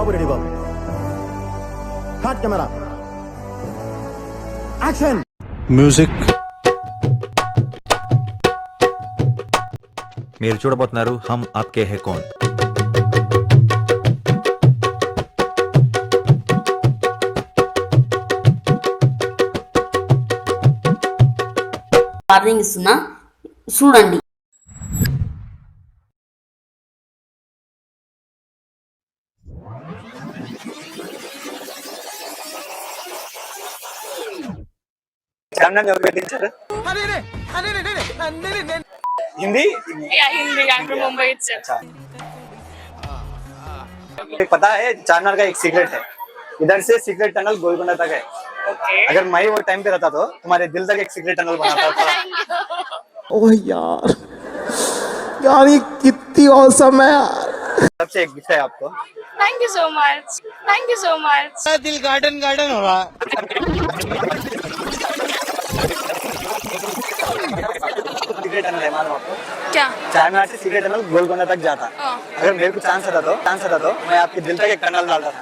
బాబు ready బాబు. Hot camera action. Music. మీరు చూడబోతున్నారు హమ్ ఆప్కే హై కౌన్. వార్నింగ్ ఇస్తున్నా, చూడండి. हिंदी हिंदी मुंबई से. पता है चारमीनार का एक सीक्रेट है, इधर से सीक्रेट टनल गोलकुंडा तक है. अगर मैं वो टाइम पे रहता तो तुम्हारे दिल तक एक सीक्रेट टनल बनाता था. ओह यार यार ये कितनी औसम है यार. सबसे एक गिफ्ट है आपको. Thank you so much, thank you so much. दिल गार्डन गार्डन हो रहा. सीक्रेट टनल है मालूम आपको? क्या? चारमीनार से सीक्रेट टनल गोलकुंडा तक जाता. अगर मेरे को चांस आता तो मैं आपके दिल तक एक टनल डालता था.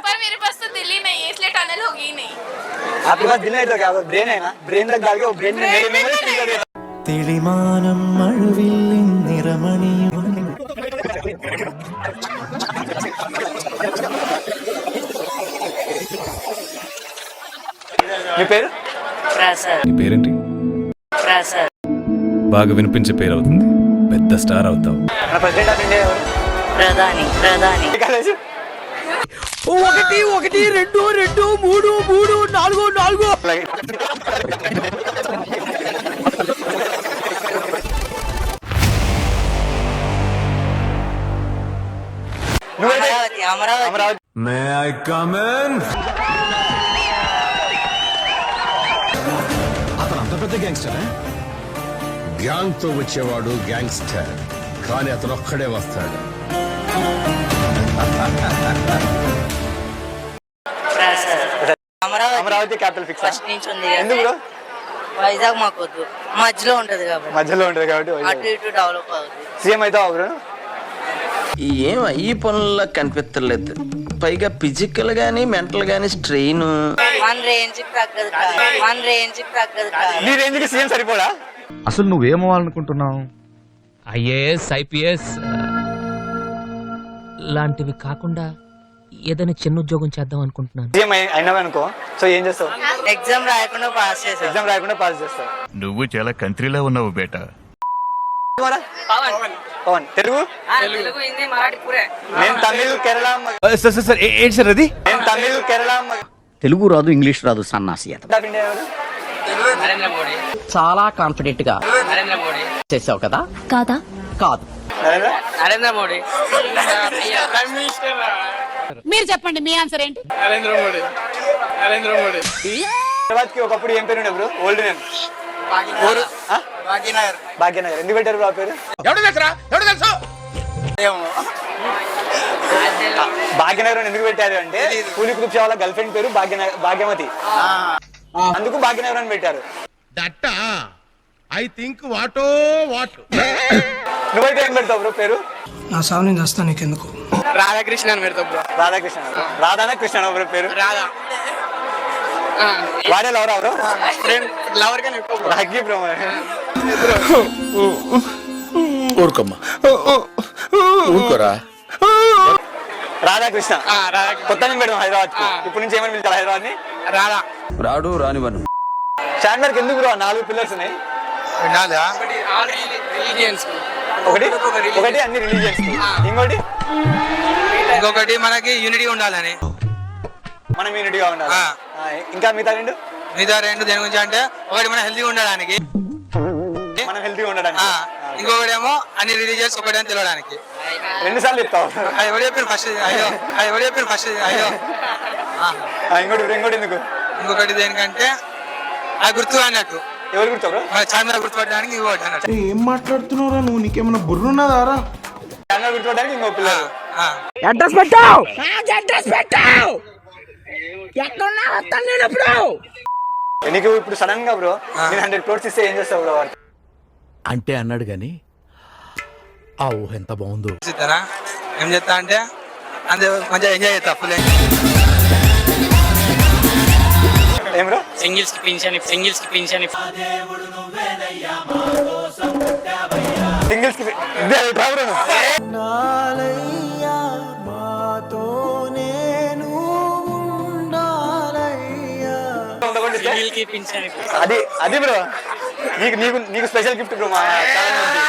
पर मेरे पास तो दिल ही नहीं है, इसलिए टनल होगी ही नहीं. आपके पास दिल नहीं तो क्या, ब्रेन है ना, ब्रेन तक डाल के वो ब्रेन में मेरे मेमोरीज फिल कर देता. തെളിമാനം മഴവില്ലിൻ നിറമണിയും. మీ పేరు? నీ పేరేంటి? బాగా వినిపించే పేరు అవుతుంది, పెద్ద స్టార్ అవుతావు. మన ప్రెసిడెంట్ ఆఫ్ ఇండియా ఎవరు? ప్రధాని. College 1 1 2 2 3 3 4 4. Amaravati. May I come in? అతను అంత పెద్ద గ్యాంగ్స్టర్. గ్యాంగ్ తో వచ్చేవాడు గ్యాంగ్స్టర్, కానీ అతను ఒక్కడే వస్తాడు. Amaravati capital fix. ఫస్ట్ నుంచి ఉంది కదా. ఎందుకు బ్రో? వైజాగ్ మాకు వద్దు, మధ్యలో ఉంటది కాబట్టి. మధ్యలో ఉంటుంది కాబట్టి అటు ఇటు డెవలప్ అవుతుంది. సీఎం అవుతావా బ్రో? ఏం ఈ పనుల్లో కనిపించలేదు. పైగా ఫిజికల్ గానీ మెంటల్ గానీ స్ట్రెయిన్. మన రేంజ్ తగ్గదు కాదు. నీ రేంజ్ కి సీఎం సరిపోడా? అసలు నువ్వేమవ్వాలనుకుంటున్నావు? ఐఏఎస్, ఐపీఎస్ లాంటివి కాకుండా ఏదైనా చిన్న ఉద్యోగం చేద్దాం అనుకుంటున్నాను. సీఎం అయినావు అనుకో, సో ఏం చేస్తావు? ఎగ్జామ్ రాయకుండా పాస్ చేసావు. ఎగ్జామ్ రాయకుండా పాస్ చేస్తావు. నువ్వు చాలా కంట్రీలో ఉన్నావు బేటా. పవన్ తెలుగు, హిందీ, మరాఠీ పూరే. నేను తమిళ్ కేరళ. సార్ ఏంటి సార్ అది? నేను తమిళ్ కేరళ. తెలుగు రాదు, ఇంగ్లీష్ రాదు, సన్నాసి. ఆఫ్ ఇండియా ఎవరు? నరేంద్ర మోడీ. చాలా కాన్ఫిడెంట్ గా నరేంద్ర మోడీ చేసావు కదా. కాదు నరేంద్ర మోడీ. మీరు చెప్పండి, మీ ఆన్సర్ ఏంటి? నరేంద్ర మోడీ. హైదరాబాద్ కి ఒకప్పుడు ఏం పేరు ఉండే బ్రో? Old name Bhagyanagar. ఎందుకు పెట్టారు బ్రో ఆ పేరు? భాగ్యనగర్ అని ఎందుకు పెట్టారు అంటే కూలీ కుతుబ్ షా వాళ్ళ గర్ల్ ఫ్రెండ్ పేరు భాగ్యమతి, అందుకు భాగ్యనగర్ అని పెట్టారు. నువ్వైతే ఏం పెడతావు బ్రో పేరు? నా సావు నేను వస్తా, నీకెందుకు? రాధాకృష్ణ అని పెడతావు బ్రో. రాధానా కృష్ణ బ్రో పేరు? రాధా. వాడే లవర్ బ్రో? లవర్ గా రాఖీ బ్రో. ఊరుకోమ్మా, ఊరుకోరా. రాధాకృష్ణ కొత్త నుంచి పెడదాం హైదరాబాద్ కి. ఇప్పుడు నుంచి ఏమని పిలుస్తారు హైదరాబాద్ ని? రాధా. రాడు రానివను. చార్మినార్కి ఎందుకు బ్రో 4 పిల్లర్స్ ఉన్నాయి? ఒకటి అన్ని రిలీజియన్స్ కి, ఇంకొకటి మనకి యూనిటీ ఉండాలని. మనం యూనిటీగా ఉండాలి. ఇంకా మిగతా రెండు దేని గురించి అంటే, ఒకటి మనం హెల్తీగా ఉండడానికి, ఇంకొకటి ఏమో అన్ని రిలీజియన్స్ ఒకటి అని తెలియడానికి. 2 సార్లు చెప్తావు. ఎవరు చెప్పారు ఫస్ట్? ఇంకోటి ఎందుకు? ఇంకొకటి దేనికంటే అది గుర్తు అన్నట్టు. ఎవరు గుర్తు బ్రో? చార్మినార్ గుర్తుపట్టడానికి ఇంకొకటి అన్నట్టు. ఏం మాట్లాడుతున్నావురా నువ్వు? నీకేమైనా బుర్రున్నదారా? చార్మినార్ గుర్తుపట్టడానికి ఇంకో పిల్లలు. అడ్రస్ పెట్టావు. నీకు ఇప్పుడు సడన్ గా బ్రో నేను 100 crores ఇస్తే ఏం చేస్తావు బ్రో? అంటే అన్నాడు గాని ఆ ఊహ ఎంత బాగుందో. ఏం చేస్తా అంటే అంతే మంచిగా ఎంజాయ్ చేస్తా ఫుల్ ఏం బ్రో సింగిల్స్ కి పింఛన్ సింగిల్స్ కి అది అది బ్రో నీకు నీకు నీకు స్పెషల్ గిఫ్ట్ బ్రో మా ఛానల్ నుంచి.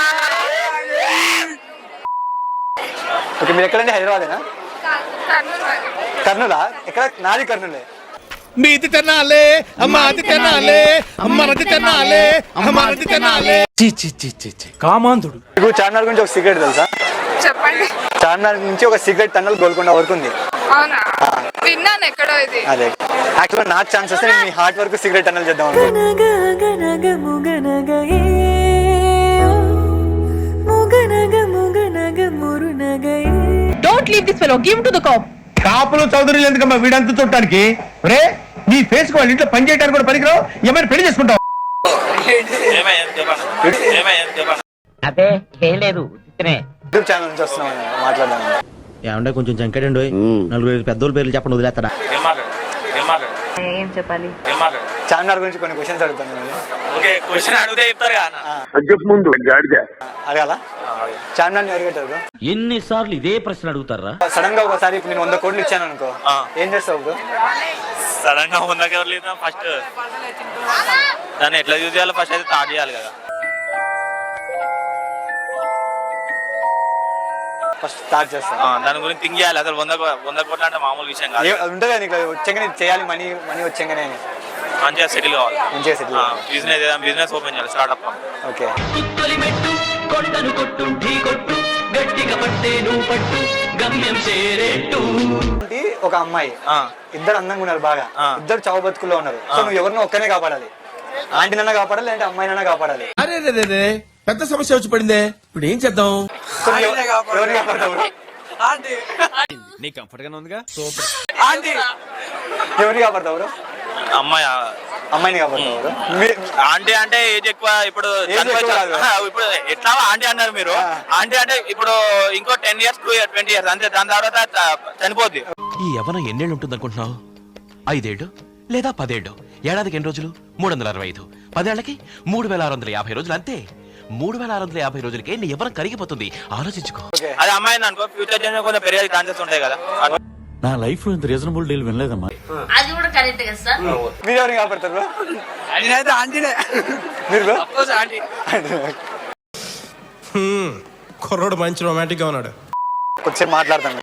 ఓకే మీరు ఎక్కడండి? హైదరాబాదేనా? కర్నూలా? ఎక్కడ? నాది కర్నూలే. మీది తినాలే అమ్మాది తినాలే అమ్మది తినాలే అమ్మది తినాలే. కామాంధుడు. మీకు చార్మినార్ గురించి ఒక సీక్రెట్ తెలుసా? చెప్పండి. చార్మినార్ నుంచి ఒక సీక్రెట్ టన్నల్ గోల్కొండ వరకు ఉంది. అవునా? విన్నాను ఎక్కడో ఇది. అదే యాక్చువల్గా నాకు ఛాన్స్ వస్తే నేను మీ హార్ట్ వరకు సీక్రెట్ టన్నల్ చేద్దాం don't leave this fellow, give to the cop. కాపులు చౌదరులు ఎందుకమ్మా వీడంతా చుట్టానికి? రే నీ ఫేస్ వాళ్ళ ఇంట్లో పని చేయడానికి కూడా పనికిరావు. ఏమైనా పెళ్లి చేసుకుంటావు? అదే ఏం లేదు. యూట్యూబ్ ఛానల్ నుంచి వస్తున్నాం మాట్లాడదాం. ఏమంటే కొంచెం జంకడండి, నలుగురు పెద్దోళ్ళ పేర్లు చెప్పండి, వదిలేస్తారా? ఏం చెప్పాలి? చార్మినార్ గురించి కొన్ని క్వశ్చన్స్ అడుగుతాను. అడగాల? చార్మినార్ ఎవరు కట్టారు? ఎన్నిసార్లు ఇదే ప్రశ్న అడుగుతారా? సడన్ గా ఒకసారి ఇప్పుడు నేను 100 కోట్లు ఇచ్చాను అనుకో, ఏం చేస్తావు బ్రో? సడన్ గా ఉండగలేదు. ఫస్ట్ దాన్ని ఎట్లా యూజ్ చేయాలో ఫస్ట్ అయితే స్టార్ట్ చేయాలి కదా. ఫస్ట్ స్టార్ట్ చేస్తాను. దాని గురించి థింక్ చేయాలి. అసలు 100 కోట్లు అంటే మామూలు విషయం కాదు. ఉంటుంది కదా నీకు వచ్చాకనే చేయాలి, మనీ వచ్చాకనే మంచిగా సెటిల్ కావాలి. మంచిగా సెటిల్. బిజినెస్ ఓపెన్ చేయాలి, స్టార్ట్అప్. ఓకే. ఒక అమ్మాయి, ఇద్దరు అందంగా ఉన్నారు బాగా, ఇద్దరు చావు బతుకుల్లో ఉన్నారు. సో నువ్వు ఎవరినో ఒక్కనే కాపాడాలి. ఆంటీనన్నా కాపాడాలి, అంటే అమ్మాయినన్నా కాపాడాలి. అరే పెద్ద సమస్య వచ్చి పడిందే, ఇప్పుడు ఏం చేద్దాం? ఎవరిని కాపాడతావు? నీ కంఫర్ట్ గానే ఉందిగా. ఎవరిని కాపాడతావు? అమ్మాయిని కాపాడతావు? ఆంటీ అంటే ఏజ్ ఎక్కువ. ఇప్పుడు ఇప్పుడు ఎట్లా ఆంటీ అన్నారు మీరు? ఆంటీ అంటే ఇప్పుడు ఇంకో 10 years 20 years అంతే, దాని తర్వాత చనిపోద్ది. ఈ యవ్వనం ఎన్నేళ్ళు ఉంటుంది అనుకుంటున్నావు? 5 ఏళ్ళు లేదా 10 ఏళ్ళు. ఏడాదికి ఎన్ని రోజులు? 365. 10 ఏళ్లకి 3650 రోజులు. అంతే. 3650 రోజులకి నీ యవ్వనం కరిగిపోతుంది. ఆలోచించుకో. అది అమ్మాయింది అనుకో, ఫ్యూచర్ జనరేషన్ కొంచెం పెరిగే ఛాన్సెస్ ఉంటాయి కదా. నా లైఫ్ లో ఇంత రీజనబుల్ డీల్ వినలేదమ్మా. అది కూడా కరెక్ట్ కదా సార్. మీరు ఎవరిని కాపాడతారు? ఆంటీనే. మీరు కుర్రోడు మంచి రొమాంటిక్ గా ఉన్నాడు. కొంచెం మాట్లాడతాను.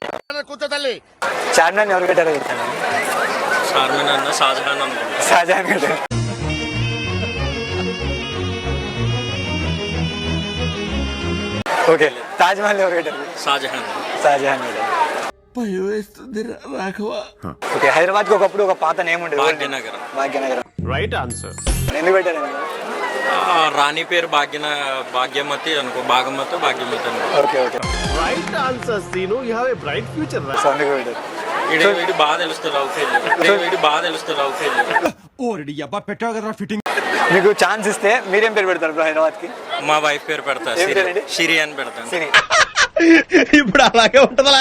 చార్మినార్ ఎవరు కట్టారో చెప్తాను. షాజహాన్ కట్టారు. ఓకే. తాజ్ మహల్ ఎవరు కట్టారు? షాజహాన్ కట్టారు. ఓకే. హైదరాబాద్ కి ఒకప్పుడు ఒక పాత నేమ్ ఉండేది, భాగ్యనగరం. Right answer. ఎందుకు పెట్టారు? రాణి పేరు భాగ్యమతి అనుకో, భాగమతి భాగ్యమతి అనుకో. Okay okay. Right answer Seenu. You have a bright future. So అందుకు పెట్టారు. వీడి బాగా తెలుస్తుంది లవ్ ఫెయిల్యూర్. ఓరెడి అబ్బా పెట్టావు కదా ఫిట్టింగ్. మీకు ఛాన్స్ ఇస్తే మీరేం పేరు పెడతారు బ్రో హైదరాబాద్ కి? మా వైఫ్ పేరు పెడతా, ఏం పేరండి? సిరి అని పెడతాను. సిరి. ఇప్పుడు అలాగే ఉంటదా?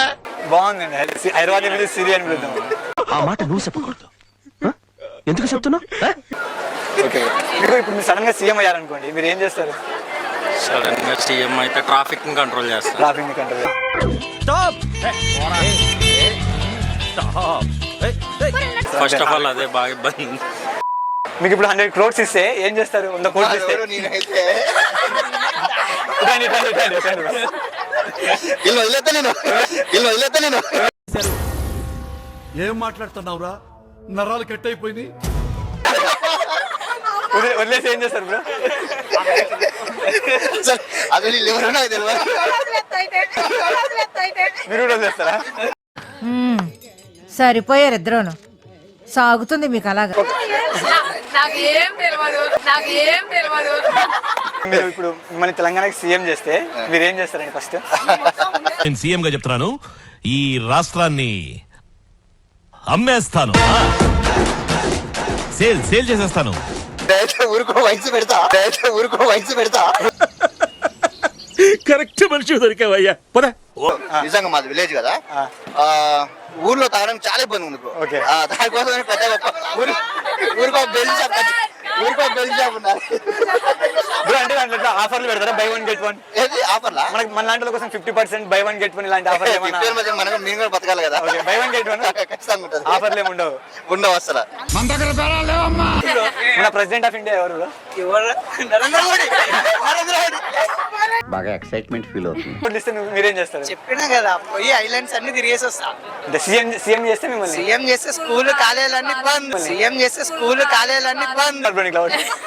బాగుందండి. హైదరాబాద్ మీద సిరి అని పిలుద్దాం. ఆ మాట నువ్వు చెప్పకూడదు. ఎందుకు చెప్తున్నావు? ఓకే. మీకు ఇప్పుడు మీరు సడన్ గా సీఎం అయ్యారనుకోండి, మీరు ఏం చేస్తారు? సడన్ గా సీఎం అయితే ట్రాఫిక్ ని కంట్రోల్ చేస్తాను. ట్రాఫిక్ ని కంట్రోల్. ఫస్ట్ ఆఫ్ ఆల్ అదే బాగా ఇబ్బంది. మీకు ఇప్పుడు 100 crores ఇస్తే ఏం చేస్తారు? 100 కోట్లు ఇస్తే ఏం మాట్లాడుతున్నావురా? నరాలు కట్ అయిపోయింది. వదిలేసి ఏం చేస్తారు బ్రో? మీరు కూడా వదిలేస్తారా? సరిపోయారు ఇద్దరును. సాగుతుంది మీకు అలాగా. మీరు ఇప్పుడు మిమ్మల్ని తెలంగాణకి సీఎం చేస్తే మీరు ఏం చేస్తారండి ఫస్ట్? నేను సీఎం గా చెప్తున్నాను, ఈ రాష్ట్రాన్ని అమ్మేస్తాను. సేల్ చేసేస్తాను. ఊరుకో వయసు పెడతా. కరెక్ట్ మనిషి దొరికావయ్యా పద. నిజంగా మాది విలేజ్ కదా, ఊర్లో తాగడానికి చాలా ఇబ్బంది ఉంది బ్రో. దానికోసం పెద్ద ఊరికో బెల్ట్ షాప్ బ్రో. అంటే దాంట్లో ఆఫర్లు పెడతారా, బై 1 get 1? ఏది ఆఫర్లా? మనకి మన లాంటి కోసం 50% బై 1 get 1 ఇలాంటి ఆఫర్ మనం మేము కూడా బతకాలి కదా. బై 1 get 1 ఖచ్చితంగా ఉంటుంది. ఆఫర్లు ఏమి ఉండవు అసలు. మన ప్రెసిడెంట్ ఆఫ్ ఇండియా ఎవరు? నరేంద్ర మోడీ. బాగా ఎక్సైట్మెంట్ ఫీల్ అవుతుంది. మీరేం చేస్తారు? చెప్పినా కదా, పోయి ఐలాండ్స్ అన్ని తిరిగేసి వస్తా. సీఎం చేస్తే మిమ్మల్ని సీఎం చేస్తే స్కూల్ కాలేజీలన్నీ బంద్. సీఎం చేస్తే స్కూల్ కాలేజీలన్నీ బంద్.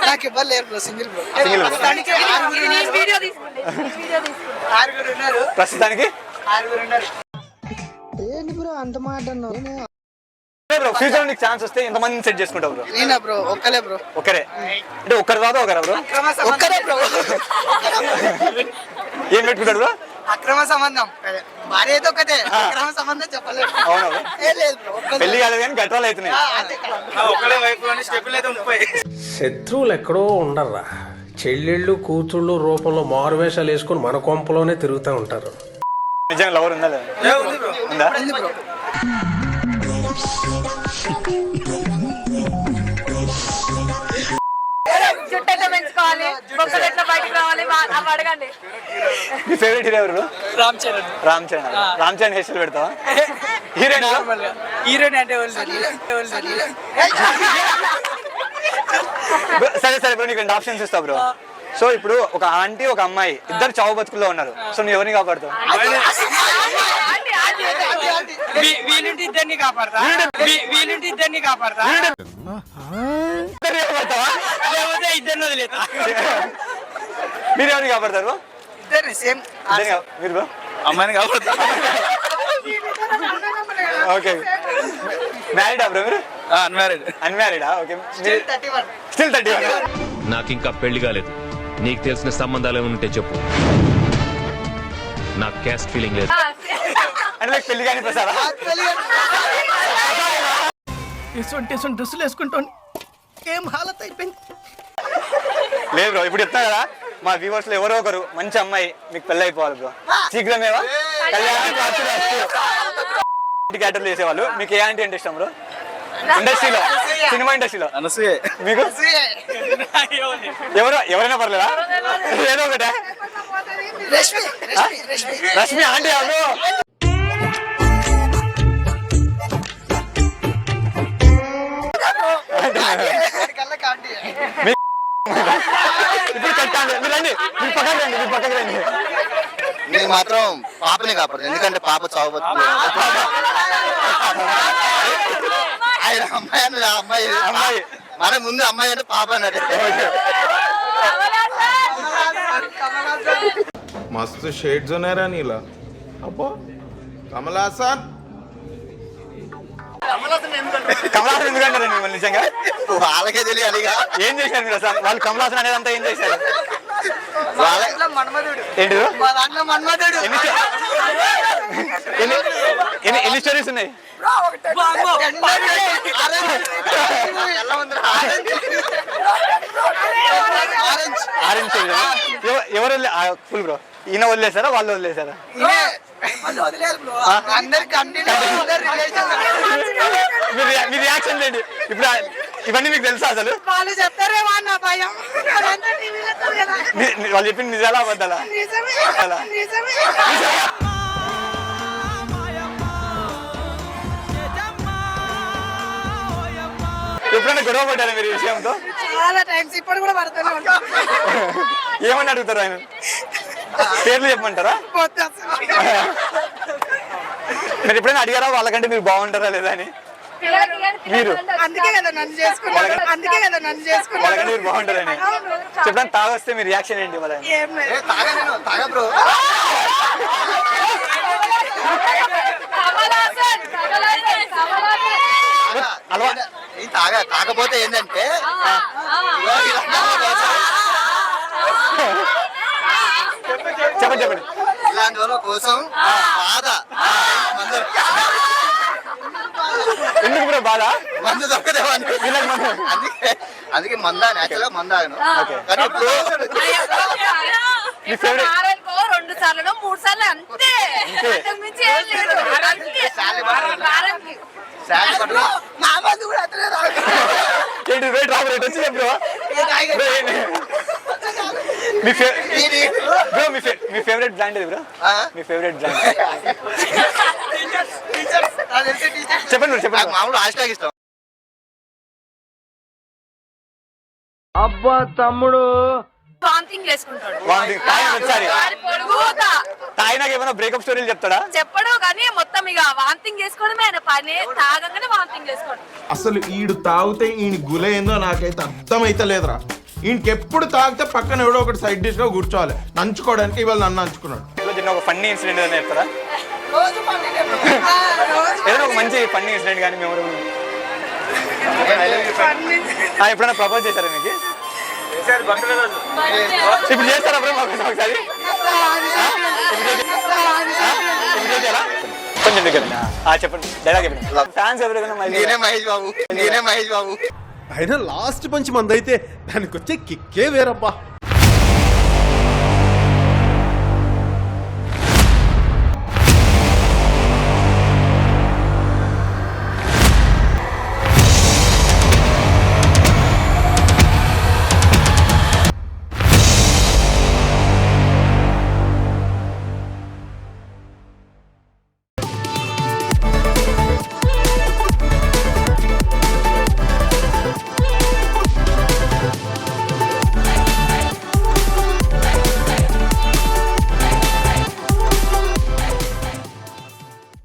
నాకు ఇవ్వలేరు బ్రో, సింగిల్ బ్రో. ఆరుగురు ఉన్నారు ప్రస్తుతానికి. ఏంటి బ్రో అంత మాట అన్నావు? ఫ్యూచర్ నీకు ఛాన్స్ వస్తే ఎంతమందిని సెట్ చేసుకుంటావు బ్రో? నేనా బ్రో? ఒక్కలే బ్రో. ఒకరే అంటే ఒక్కరి తర్వాత ఒకరా బ్రో? ఒక్కరే బ్రో. ఏం పెట్టుకుంటాడు బ్రో? అక్రమ సంబంధం. భార్య అయితే ఒకటే, అక్రమ సంబంధం చెప్పలేదు. అవునా బ్రో? లేదు బ్రో, పెళ్లి కాలేదు కానీ గట్రాలు అవుతున్నాయి. ఒకడే వైపు అని స్టెప్పులు అయితే 30. శత్రువులు ఎక్కడో ఉండర్రా, చెల్లెళ్ళు కూతుళ్ళు రూపంలో మారువేషాలు వేసుకుని మన కొంపలోనే తిరుగుతూ ఉంటారు. నిజంగా లవర్ ఉందా లేదా? ఉందా? జుట్టు ఎట్లా పెంచుకోవాలి, బొక్కలు ఎట్లా బయటకు రావాలి అవి అడగండి. మీ ఫేవరెట్ హీరో ఎవరు? రామ్ చరణ్. రామ్ చరణ్ హెయిర్ స్టైల్ పెడతావా? హీరోయిన్ హీరోయిన్ అంటే సరే సరే బ్రో, నీకు 2 ఆప్షన్స్ ఇస్తా బ్రో. సో ఇప్పుడు ఒక ఆంటీ ఒక అమ్మాయి ఇద్దరు చావు బతుకుల్లో ఉన్నారు. సో నువ్వు ఎవరిని కాపాడుతావు? వీలుంటే ఇద్దరిని కాపాడతా. లేకపోతే ఇద్దరిని వదిలేతా. మీరు ఎవరిని కాపాడతారు? ఇద్దరిని సేమ్. మీరు బ్రో? అమ్మాయిని కాపాడుతా. ఓకే. మ్యారీడా బ్రో మీరు? అన్మ్యారీడా? ఓకే. Still 31. నాకు ఇంకా పెళ్లి కాలేదు. నీకు తెలిసిన సంబంధాలు ఏమైనా ఉంటే చెప్పు. నాకు క్యాస్ట్ ఫీలింగ్ లేదు. అంటే నాకు పెళ్లి కానీ ప్రసాదా? డ్రెస్సులు వేసుకుంటాను ఏం హాలత్ అయిపోయింది. లేదు బ్రో, ఇప్పుడు చెప్తా కదా, మా వ్యూవర్స్ లో ఎవరో ఒకరు మంచి అమ్మాయి మీకు పెళ్లి అయిపోవాలి బ్రో. శీఘ్రమేవా క్యాటర్లు చేసేవాళ్ళు. మీకు ఏ ఆంటీ అంటే ఇష్టం బ్రో? ఇండస్ట్రీలో, సినిమా ఇండస్ట్రీలో మీకు ఎవరైనా పర్లేదా? ఏదో ఒకటే. రష్మి ఆంటీ ఎవరు? ఇప్పుడు చెప్తాను, మీరు రండి, మీరు పక్కకి రండి. నేను మాత్రం పాపని కాపాడు, ఎందుకంటే పాప చావబోతుంది. ఆయన అమ్మాయి మన ముందు అమ్మాయి అంటే పాప అన్నట్టు. మస్తు షేడ్స్ ఉన్నారా నీలా? అబ్బో కమల్ హాసన్. కమలాసన్ ఎందుకంటారు మిమ్మల్ని? నిజంగా వాళ్ళకే తెలియాలి. ఏం చేశారు మీరు అసలు? వాళ్ళు కమలాసన్ అనేది అంతా ఏం చేశారు? ఏంటి ఎన్ని స్టోరీస్ ఉన్నాయి? ఆరెంజ్ ఎవరు ఫుల్ బ్రో? ఈయన వదిలేసారా వాళ్ళు వదిలేసారా? మీ రియాక్షన్ ఏంటి ఇప్పుడు? ఇవన్నీ మీకు తెలుసా అసలు? వాళ్ళు చెప్తారేమో అన్న భయం. వాళ్ళు చెప్పింది నిజాలా అబద్ధాలా? ఎప్పుడైనా గొడవ పడ్డారా మీరు ఈ విషయంతో? చాలా టైమ్స్, ఇప్పుడు కూడా పడుతూనే ఉంటాం. ఏమని అడుగుతారు ఆయన? పేర్లు చెప్పమంటారా? మీరు ఎప్పుడైనా అడిగారా వాళ్ళకంటే మీరు బాగుంటారా లేదా అని? మీరు అందుకే కదా నన్ను చేసుకున్నాను. వాళ్ళకంటే మీరు బాగుంటారని చెప్పడానికి తాగొస్తే మీ రియాక్షన్ ఏంటి? వాళ్ళ కాకపోతే ఏంటంటే చెప్పండి ఇలాంటి వాళ్ళ కోసం బాధ. ఎందుకు బ్రో బాధ? మందు దొరకదేమని. అందుకే మందా నేచురల్ మందాను. కానీ ఇప్పుడు మీ ఫేవరెట్ సార్లు 3 సార్లు అంతే. అంతకు మించి ఏం లేదు. అంతే. వారానికి. ఏంటి రేట్ రాబు రేట్ వచ్చి చెప్పు మీ ఫేవరెట్ బ్రాండ్ ఇది బ్రో మీ ఫేవరెట్ బ్రాండ్ చెప్పండి చెప్పండి మామూలు హాష్ ఇష్టం. అబ్బా తమ్ముడు వామిటింగ్ చేసుకుంటాడు. ఒకసారి వాడి పొడుగుతా. తాగినాక ఏమైనా బ్రేకప్ స్టోరీలు చెప్తాడా చెప్పడు కానీ మొత్తం ఇక వామిటింగ్ చేసుకోవడమే ఆయన పని. తాగంగానే వామిటింగ్ చేసుకోవడం. అసలు ఈడు తాగితే ఈయన గుల ఏందో నాకైతే అర్థమైతే లేదురా. ఈయనకి ఎప్పుడు తాగితే పక్కన ఎవడో ఒకటి సైడ్ డిష్ గా కూర్చోవాలి నంచుకోవడానికి. ఇవాళ నన్ను నంచుకున్నాడు. ఒక ఫన్నీ ఇన్సిడెంట్ ఏదైనా చెప్తారా ఏదైనా ఒక మంచి ఫన్నీ ఇన్సిడెంట్ కానీ మేము ఎప్పుడైనా ప్రపోజ్ చేశారా మీకు ఇప్పుడు చేస్తారా బ్రో మాకు ఒకసారి కొంచెం దగ్గర చెప్పండి డైలాగ్ చెప్పండి ఫ్యాన్స్ ఎవరైనా మహేష్ బాబు అయినా లాస్ట్ పంచి మందైతే దానికి వచ్చే కిక్కే వేరబ్బా.